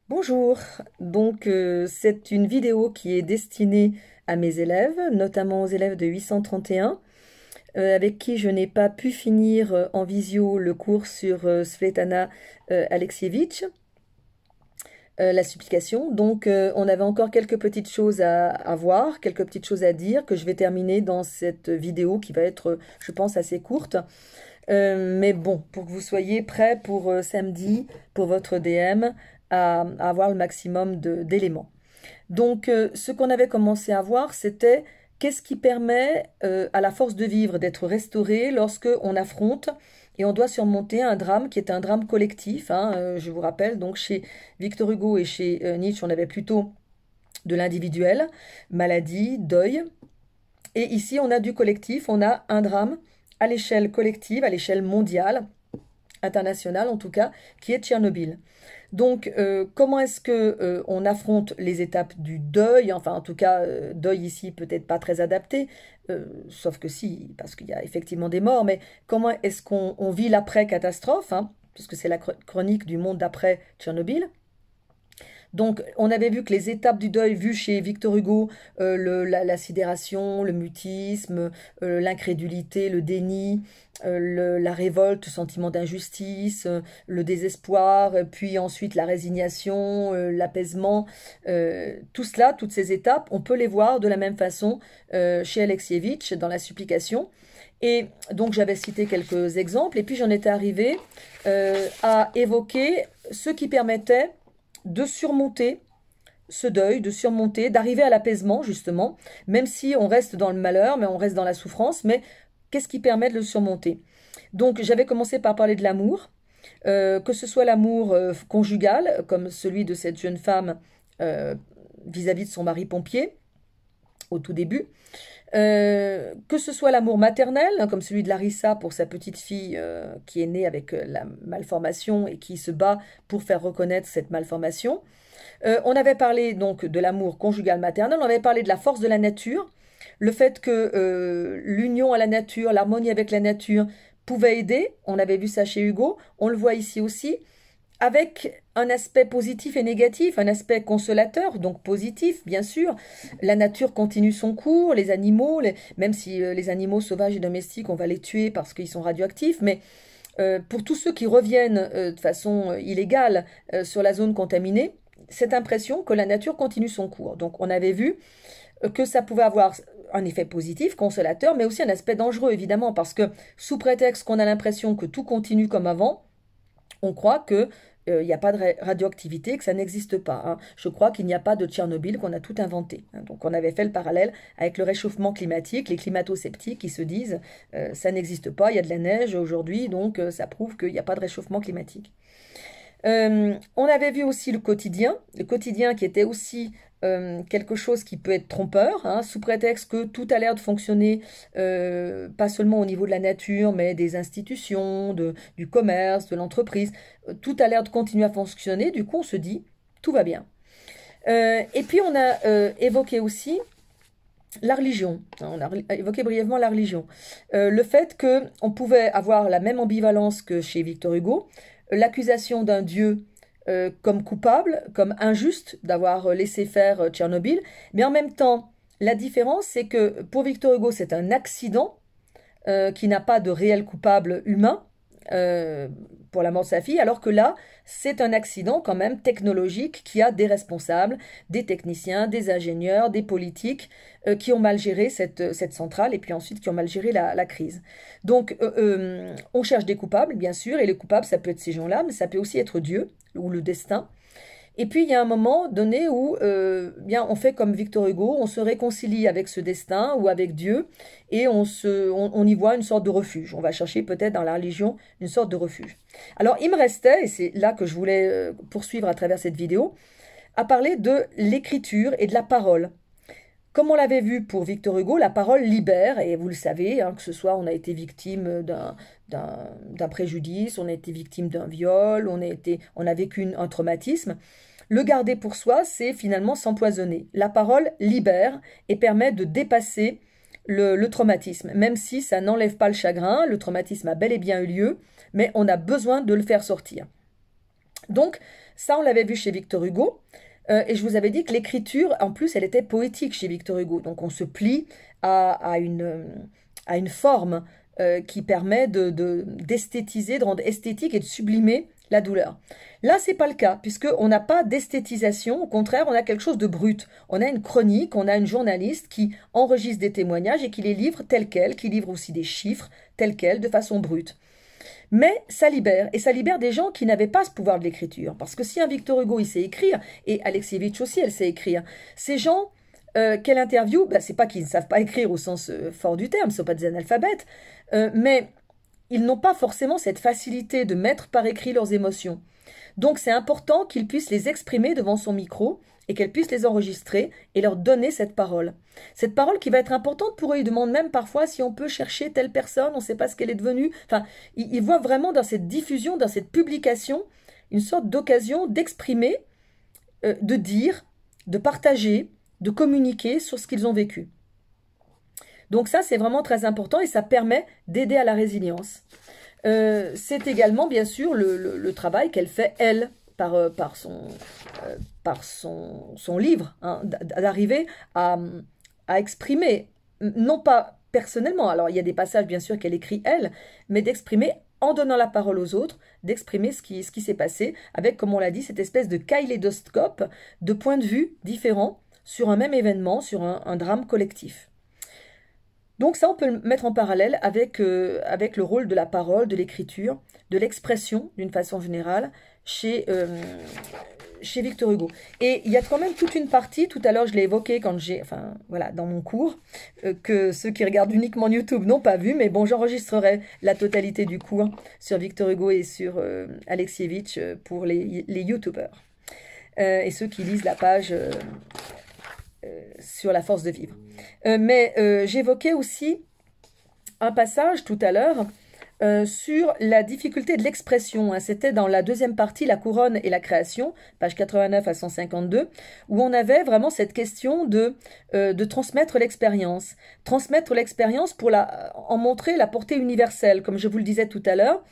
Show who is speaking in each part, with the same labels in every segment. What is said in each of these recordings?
Speaker 1: Bonjour, c'est une vidéo qui est destinée à mes élèves, notamment aux élèves de 831, avec qui je n'ai pas pu finir en visio le cours sur Svetlana Alexievitch, la supplication. On avait encore quelques petites choses à voir, quelques petites choses à dire que je vais terminer dans cette vidéo qui va être, je pense, assez courte. Mais bon, pour que vous soyez prêts pour samedi, pour votre DM, à avoir le maximum d'éléments. Ce qu'on avait commencé à voir, c'était qu'est-ce qui permet à la force de vivre d'être restaurée lorsque on affronte et on doit surmonter un drame qui est un drame collectif, hein. Je vous rappelle, donc chez Victor Hugo et chez Nietzsche, on avait plutôt de l'individuel, maladie, deuil. Et ici, on a du collectif, on a un drame à l'échelle collective, à l'échelle mondiale, internationale en tout cas, qui est Tchernobyl. Comment est-ce que on affronte les étapes du deuil? Enfin, en tout cas, deuil ici peut-être pas très adapté, sauf que si, parce qu'il y a effectivement des morts. Mais comment est-ce qu'on vit l'après-catastrophe, hein, puisque c'est la chronique du monde d'après Tchernobyl. Donc, on avait vu que les étapes du deuil vues chez Victor Hugo, la sidération, le mutisme, l'incrédulité, le déni, la révolte, le sentiment d'injustice, le désespoir, puis ensuite la résignation, l'apaisement, tout cela, toutes ces étapes, on peut les voir de la même façon chez Alexievitch dans la supplication. Et donc j'avais cité quelques exemples, et puis j'en étais arrivée à évoquer ce qui permettait de surmonter ce deuil, de surmonter, d'arriver à l'apaisement, justement, même si on reste dans le malheur, mais on reste dans la souffrance, mais qu'est-ce qui permet de le surmonter? Donc, j'avais commencé par parler de l'amour, que ce soit l'amour conjugal, comme celui de cette jeune femme vis-à-vis de son mari pompier, au tout début, que ce soit l'amour maternel, hein, comme celui de Larissa pour sa petite fille qui est née avec la malformation et qui se bat pour faire reconnaître cette malformation. On avait parlé donc de l'amour conjugal maternel, on avait parlé de la force de la nature, le fait que l'union à la nature, l'harmonie avec la nature pouvait aider. On avait vu ça chez Hugo, on le voit ici aussi, avec un aspect positif et négatif, un aspect consolateur, donc positif, bien sûr. La nature continue son cours, les animaux, même si les animaux sauvages et domestiques, on va les tuer parce qu'ils sont radioactifs, mais pour tous ceux qui reviennent de façon illégale sur la zone contaminée, cette impression que la nature continue son cours. Donc on avait vu que ça pouvait avoir un effet positif, consolateur, mais aussi un aspect dangereux, évidemment, parce que sous prétexte qu'on a l'impression que tout continue comme avant, on croit que il n'y a pas de radioactivité, que ça n'existe pas, hein. Je crois qu'il n'y a pas de Tchernobyl, qu'on a tout inventé, hein. Donc on avait fait le parallèle avec le réchauffement climatique, les climato-sceptiques qui se disent ça n'existe pas, il y a de la neige aujourd'hui, donc ça prouve qu'il n'y a pas de réchauffement climatique. On avait vu aussi le quotidien qui était aussi quelque chose qui peut être trompeur, hein, sous prétexte que tout a l'air de fonctionner, pas seulement au niveau de la nature, mais des institutions, du commerce, de l'entreprise. Tout a l'air de continuer à fonctionner, du coup on se dit, tout va bien. Et puis on a évoqué aussi la religion. On a évoqué brièvement la religion. Le fait qu'on pouvait avoir la même ambivalence que chez Victor Hugo, l'accusation d'un Dieu comme coupable, comme injuste d'avoir laissé faire Tchernobyl, mais en même temps, la différence, c'est que pour Victor Hugo, c'est un accident qui n'a pas de réel coupable humain euh, pour la mort de sa fille, alors que là, c'est un accident quand même technologique qui a des responsables, des techniciens, des ingénieurs, des politiques qui ont mal géré cette centrale et puis ensuite qui ont mal géré la crise. On cherche des coupables, bien sûr, et les coupables, ça peut être ces gens-là, mais ça peut aussi être Dieu ou le destin. Et puis il y a un moment donné où bien on fait comme Victor Hugo, on se réconcilie avec ce destin ou avec Dieu et on y voit une sorte de refuge. On va chercher peut-être dans la religion une sorte de refuge. Alors il me restait, et c'est là que je voulais poursuivre à travers cette vidéo, à parler de l'écriture et de la parole. Comme on l'avait vu pour Victor Hugo, la parole libère, et vous le savez, hein, que ce soit on a été victime d'un préjudice, on a été victime d'un viol, on a vécu un traumatisme. Le garder pour soi, c'est finalement s'empoisonner. La parole libère et permet de dépasser le traumatisme, même si ça n'enlève pas le chagrin, le traumatisme a bel et bien eu lieu, mais on a besoin de le faire sortir. Donc, Ça, on l'avait vu chez Victor Hugo. Et je vous avais dit que l'écriture, en plus, elle était poétique chez Victor Hugo. Donc on se plie à une forme qui permet d'esthétiser, de rendre esthétique et de sublimer la douleur. Là, c'est pas le cas, puisqu'on n'a pas d'esthétisation. Au contraire, on a quelque chose de brut. On a une chronique, on a une journaliste qui enregistre des témoignages et qui les livre tels quels, qui livre aussi des chiffres tels quels, de façon brute. Mais ça libère, et ça libère des gens qui n'avaient pas ce pouvoir de l'écriture. Parce que si un Victor Hugo, il sait écrire, et Alexievitch aussi, elle sait écrire, ces gens qu'elle interviewe, ben, c'est pas qu'ils ne savent pas écrire au sens fort du terme, ce ne sont pas des analphabètes, mais ils n'ont pas forcément cette facilité de mettre par écrit leurs émotions. Donc c'est important qu'ils puissent les exprimer devant son micro et qu'elle puisse les enregistrer et leur donner cette parole. Cette parole qui va être importante pour eux. Ils demandent même parfois si on peut chercher telle personne, on ne sait pas ce qu'elle est devenue. Enfin, ils voient vraiment dans cette diffusion, dans cette publication, une sorte d'occasion d'exprimer, de dire, de partager, de communiquer sur ce qu'ils ont vécu. Donc ça, c'est vraiment très important et ça permet d'aider à la résilience. C'est également, bien sûr, le travail qu'elle fait, elle, par son livre, hein, d'arriver à exprimer, non pas personnellement, alors il y a des passages, bien sûr, qu'elle écrit, elle, mais d'exprimer, en donnant la parole aux autres, d'exprimer ce qui s'est passé, avec, comme on l'a dit, cette espèce de kaléidoscope de points de vue différents sur un même événement, sur un drame collectif. Donc ça, on peut le mettre en parallèle avec le rôle de la parole, de l'écriture, de l'expression, d'une façon générale, chez Victor Hugo. Et il y a quand même toute une partie, tout à l'heure je l'ai évoqué dans mon cours, que ceux qui regardent uniquement YouTube n'ont pas vu, mais bon, j'enregistrerai la totalité du cours sur Victor Hugo et sur Alexievitch pour les YouTubeurs. Et ceux qui lisent la page sur la force de vivre. Mais j'évoquais aussi un passage tout à l'heure sur la difficulté de l'expression. Hein. C'était dans la deuxième partie, la couronne et la création, page 89 à 152, où on avait vraiment cette question de transmettre l'expérience. Transmettre l'expérience pour en montrer la portée universelle, comme je vous le disais tout à l'heure.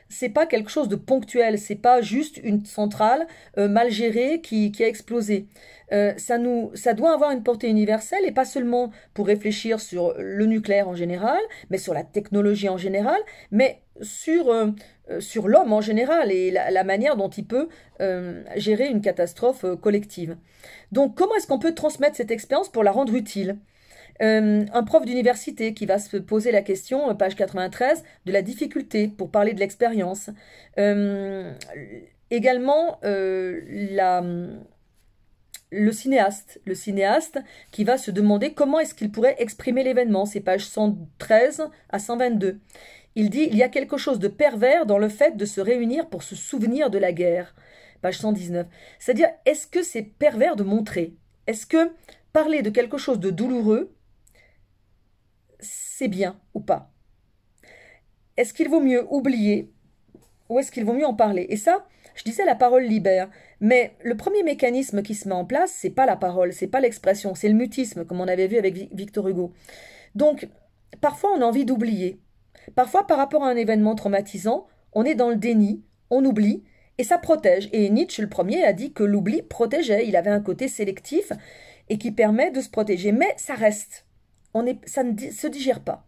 Speaker 1: C'est pas quelque chose de ponctuel, c'est pas juste une centrale mal gérée qui a explosé. Ça doit avoir une portée universelle et pas seulement pour réfléchir sur le nucléaire en général, mais sur la technologie en général, mais sur l'homme en général et la manière dont il peut gérer une catastrophe collective. Donc comment est-ce qu'on peut transmettre cette expérience pour la rendre utile ? Un prof d'université qui va se poser la question, page 93, de la difficulté pour parler de l'expérience. Également, le cinéaste qui va se demander comment est-ce qu'il pourrait exprimer l'événement. C'est page 113 à 122. Il dit « Il y a quelque chose de pervers dans le fait de se réunir pour se souvenir de la guerre ». Page 119. C'est-à-dire, est-ce que c'est pervers de montrer? Est-ce que parler de quelque chose de douloureux, c'est bien ou pas? Est-ce qu'il vaut mieux oublier ou est-ce qu'il vaut mieux en parler? Et ça, je disais, la parole libère. Mais le premier mécanisme qui se met en place, c'est pas la parole, c'est pas l'expression, c'est le mutisme, comme on avait vu avec Victor Hugo. Donc, parfois, on a envie d'oublier. Parfois, par rapport à un événement traumatisant, on est dans le déni, on oublie, et ça protège. Et Nietzsche, le premier, a dit que l'oubli protégeait. Il avait un côté sélectif et qui permet de se protéger. Mais ça reste. Ça ne se digère pas.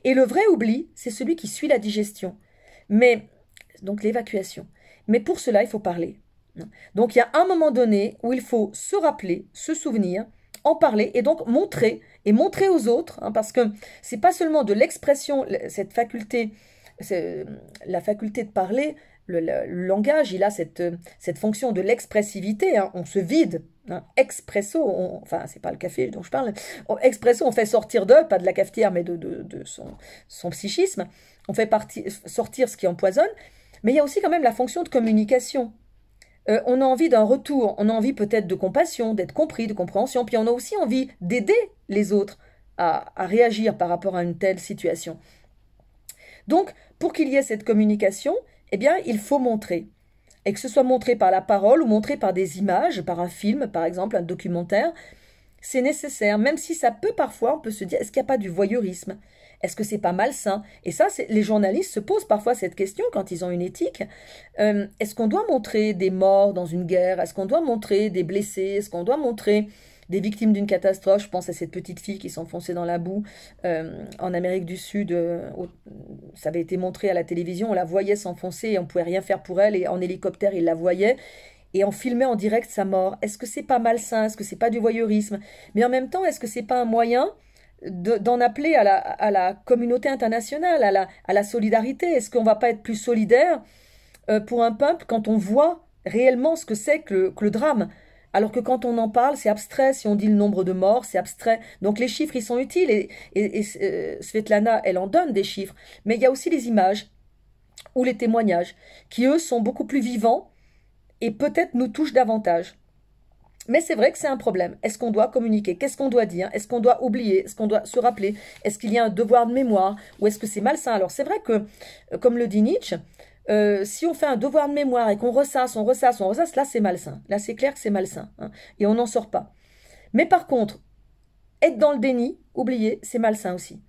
Speaker 1: Et le vrai oubli, c'est celui qui suit la digestion. Mais, donc l'évacuation. Mais pour cela, il faut parler. Donc il y a un moment donné où il faut se rappeler, se souvenir, en parler et donc montrer aux autres, hein, parce que c'est pas seulement de l'expression, cette faculté, la faculté de parler, le langage, il a cette fonction de l'expressivité, hein, on se vide, hein, expresso, enfin c'est pas le café dont je parle, expresso on fait sortir pas de la cafetière mais de son psychisme, on fait sortir ce qui empoisonne, mais il y a aussi quand même la fonction de communication. On a envie d'un retour, on a envie peut-être de compassion, d'être compris, de compréhension, puis on a aussi envie d'aider les autres à réagir par rapport à une telle situation. Donc, pour qu'il y ait cette communication, eh bien, il faut montrer. Et que ce soit montré par la parole ou montré par des images, par un film, par exemple, un documentaire, c'est nécessaire, même si ça peut parfois, on peut se dire, est-ce qu'il n'y a pas du voyeurisme? Est-ce que c'est pas malsain? Et ça, les journalistes se posent parfois cette question quand ils ont une éthique. Est-ce qu'on doit montrer des morts dans une guerre? Est-ce qu'on doit montrer des blessés? Est-ce qu'on doit montrer des victimes d'une catastrophe? Je pense à cette petite fille qui s'enfonçait dans la boue en Amérique du Sud. Ça avait été montré à la télévision, on la voyait s'enfoncer et on ne pouvait rien faire pour elle. Et en hélicoptère, ils la voyaient et on filmait en direct sa mort. Est-ce que c'est pas malsain? Est-ce que c'est pas du voyeurisme? Mais en même temps, est-ce que c'est pas un moyen d'en appeler à la communauté internationale, à la solidarité? Est-ce qu'on va pas être plus solidaire pour un peuple quand on voit réellement ce que c'est que le drame? Alors que quand on en parle, c'est abstrait. Si on dit le nombre de morts, c'est abstrait. Donc les chiffres, ils sont utiles. Svetlana, elle en donne des chiffres. Mais il y a aussi les images ou les témoignages qui, eux, sont beaucoup plus vivants et peut-être nous touchent davantage. Mais c'est vrai que c'est un problème. Est-ce qu'on doit communiquer? Qu'est-ce qu'on doit dire? Est-ce qu'on doit oublier? Est-ce qu'on doit se rappeler? Est-ce qu'il y a un devoir de mémoire? Ou est-ce que c'est malsain? Alors c'est vrai que, comme le dit Nietzsche, si on fait un devoir de mémoire et qu'on ressasse, là c'est malsain. Là c'est clair que c'est malsain. Hein, et on n'en sort pas. Mais par contre, être dans le déni, oublier, c'est malsain aussi.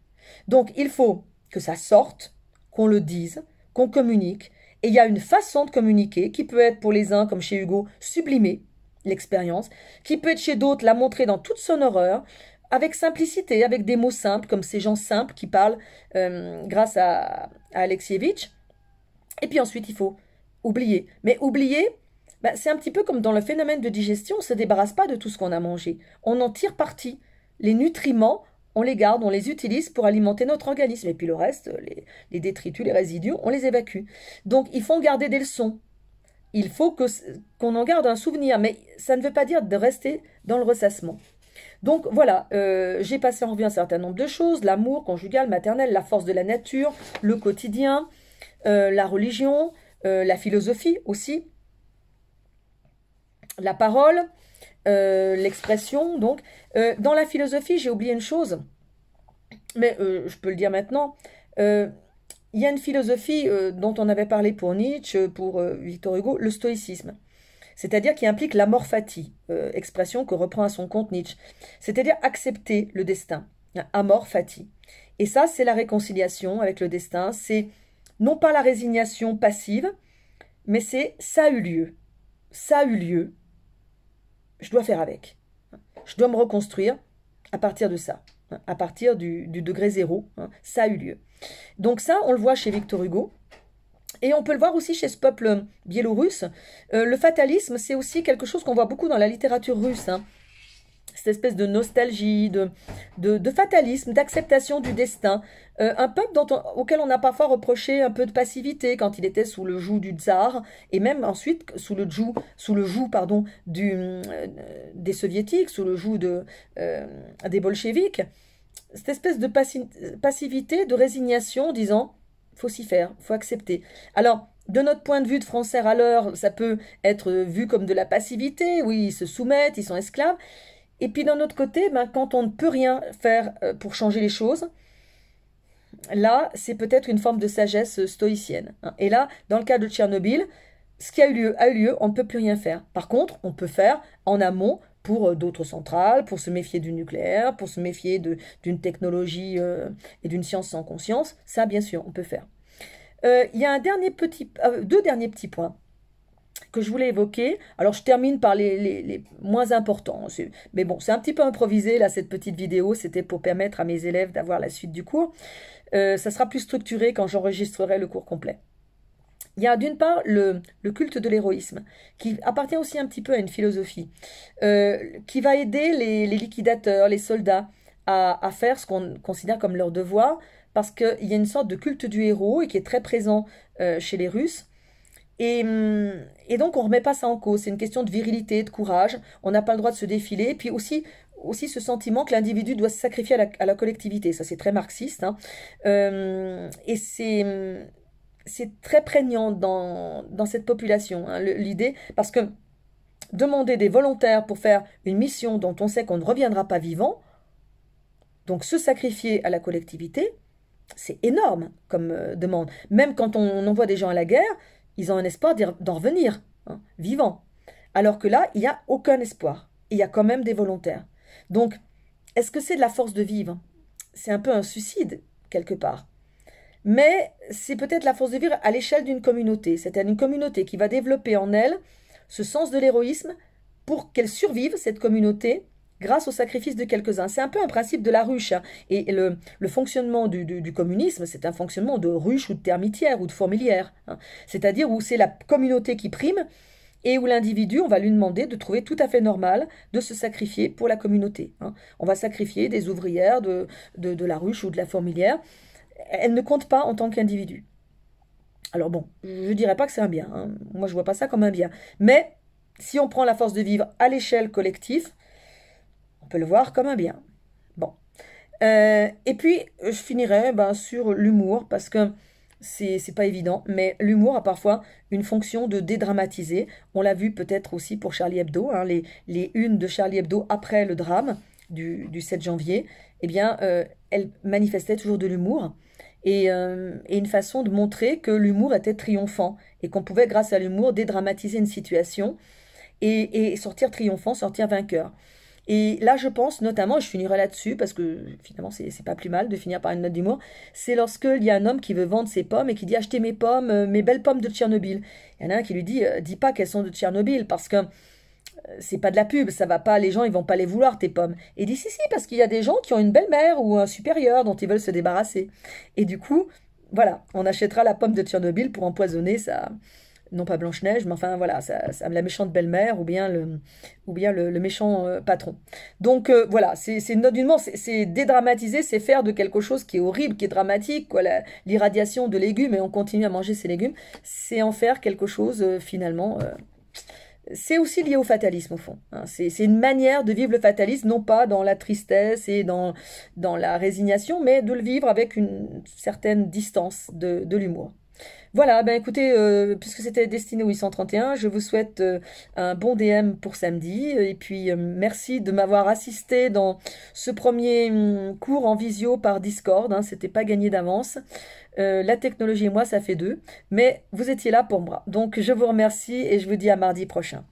Speaker 1: Donc il faut que ça sorte, qu'on le dise, qu'on communique. Et il y a une façon de communiquer qui peut être pour les uns, comme chez Hugo, sublimer l'expérience, qui peut être chez d'autres la montrer dans toute son horreur, avec simplicité, avec des mots simples, comme ces gens simples qui parlent grâce à Alexievitch. Et puis ensuite, il faut oublier. Mais oublier, c'est un petit peu comme dans le phénomène de digestion, on ne se débarrasse pas de tout ce qu'on a mangé. On en tire parti. Les nutriments, on les garde, on les utilise pour alimenter notre organisme. Et puis le reste, les détritus, les résidus, on les évacue. Donc il faut en garder des leçons. Il faut qu'on en garde un souvenir, mais ça ne veut pas dire de rester dans le ressassement. Donc voilà, j'ai passé en revue un certain nombre de choses, l'amour conjugal, maternel, la force de la nature, le quotidien, la religion, la philosophie aussi, la parole, l'expression. Donc, dans la philosophie, j'ai oublié une chose, mais je peux le dire maintenant. Il y a une philosophie dont on avait parlé pour Nietzsche, pour Victor Hugo, le stoïcisme. C'est-à-dire qui implique l'amor fati, expression que reprend à son compte Nietzsche. C'est-à-dire accepter le destin, amor fati. Et ça, c'est la réconciliation avec le destin, c'est non pas la résignation passive, mais c'est ça a eu lieu. Ça a eu lieu. Je dois faire avec. Je dois me reconstruire à partir de ça, à partir du degré zéro. Ça a eu lieu. Donc ça, on le voit chez Victor Hugo. Et on peut le voir aussi chez ce peuple biélorusse. Le fatalisme, c'est aussi quelque chose qu'on voit beaucoup dans la littérature russe. Cette espèce de nostalgie, de fatalisme, d'acceptation du destin. Un peuple auquel on a parfois reproché un peu de passivité quand il était sous le joug du tsar, et même ensuite sous le joug des soviétiques, sous le joug des bolcheviks. Cette espèce de passivité, de résignation, disant « faut s'y faire, faut accepter ». Alors, de notre point de vue de Français râleurs, ça peut être vu comme de la passivité, oui, ils se soumettent, ils sont esclaves. Et puis d'un autre côté, quand on ne peut rien faire pour changer les choses, là, c'est peut-être une forme de sagesse stoïcienne. Et là, dans le cas de Tchernobyl, ce qui a eu lieu, on ne peut plus rien faire. Par contre, on peut faire en amont pour d'autres centrales, pour se méfier du nucléaire, pour se méfier d'une technologie et d'une science sans conscience. Ça, bien sûr, on peut faire. Il y a deux derniers petits points que je voulais évoquer. Alors, je termine par les moins importants. Mais bon, c'est un petit peu improvisé, là, cette petite vidéo. C'était pour permettre à mes élèves d'avoir la suite du cours. Ça sera plus structuré quand j'enregistrerai le cours complet. Il y a d'une part le culte de l'héroïsme, qui appartient aussi un petit peu à une philosophie, qui va aider les liquidateurs, les soldats, à faire ce qu'on considère comme leur devoir, parce qu'il y a une sorte de culte du héros et qui est très présent chez les Russes. Et donc, on ne remet pas ça en cause. C'est une question de virilité, de courage. On n'a pas le droit de se défiler. Et puis aussi ce sentiment que l'individu doit se sacrifier à la collectivité. Ça, c'est très marxiste. Hein. Et c'est très prégnant dans cette population, hein, l'idée. Parce que demander des volontaires pour faire une mission dont on sait qu'on ne reviendra pas vivant, donc se sacrifier à la collectivité, c'est énorme comme demande. Même quand on envoie des gens à la guerre, ils ont un espoir d'en revenir, hein, vivants. Alors que là, il n'y a aucun espoir. Il y a quand même des volontaires. Donc, est-ce que c'est de la force de vivre? C'est un peu un suicide. quelque part. Mais c'est peut-être la force de vivre à l'échelle d'une communauté, c'est-à-dire une communauté qui va développer en elle ce sens de l'héroïsme pour qu'elle survive, cette communauté, grâce au sacrifice de quelques-uns. C'est un peu un principe de la ruche, hein. Et le fonctionnement du communisme, c'est un fonctionnement de ruche ou de termitière ou de fourmilière, hein. C'est-à-dire où c'est la communauté qui prime et où l'individu, on va lui demander de trouver tout à fait normal de se sacrifier pour la communauté, hein. On va sacrifier des ouvrières de la ruche ou de la fourmilière. Elles ne comptent pas en tant qu'individu. Alors bon, je ne dirais pas que c'est un bien, hein. Moi, je ne vois pas ça comme un bien. Mais si on prend la force de vivre à l'échelle collective, on peut le voir comme un bien. Bon. Et puis, je finirai sur l'humour, parce que c'est pas évident, mais l'humour a parfois une fonction de dédramatiser. On l'a vu peut-être aussi pour Charlie Hebdo, hein, les unes de Charlie Hebdo après le drame du 7 janvier, eh bien, elles manifestaient toujours de l'humour et une façon de montrer que l'humour était triomphant et qu'on pouvait, grâce à l'humour, dédramatiser une situation et sortir triomphant, sortir vainqueur. Et là, je pense notamment, et je finirai là-dessus, parce que finalement, c'est pas plus mal de finir par une note d'humour, c'est lorsqu'il y a un homme qui veut vendre ses pommes et qui dit achetez mes pommes, mes belles pommes de Tchernobyl. Il y en a un qui lui dit dis pas qu'elles sont de Tchernobyl, parce que c'est pas de la pub, ça va pas, les gens ils vont pas les vouloir tes pommes. Et il dit si, parce qu'il y a des gens qui ont une belle-mère ou un supérieur dont ils veulent se débarrasser. Et du coup, voilà, on achètera la pomme de Tchernobyl pour empoisonner sa, non pas Blanche-Neige, mais enfin voilà, la méchante belle-mère ou bien le méchant patron. Donc voilà, c'est une note d'une mort, c'est dédramatiser, c'est faire de quelque chose qui est horrible, qui est dramatique, quoi, l'irradiation de légumes, et on continue à manger ces légumes, c'est en faire quelque chose finalement. C'est aussi lié au fatalisme au fond, hein. C'est une manière de vivre le fatalisme, non pas dans la tristesse et dans la résignation, mais de le vivre avec une certaine distance de l'humour. Voilà, ben écoutez, puisque c'était destiné au 831, je vous souhaite un bon DM pour samedi. Et puis, merci de m'avoir assisté dans ce premier cours en visio par Discord, hein, c'était pas gagné d'avance. La technologie et moi, ça fait deux. Mais vous étiez là pour moi. Donc, je vous remercie et je vous dis à mardi prochain.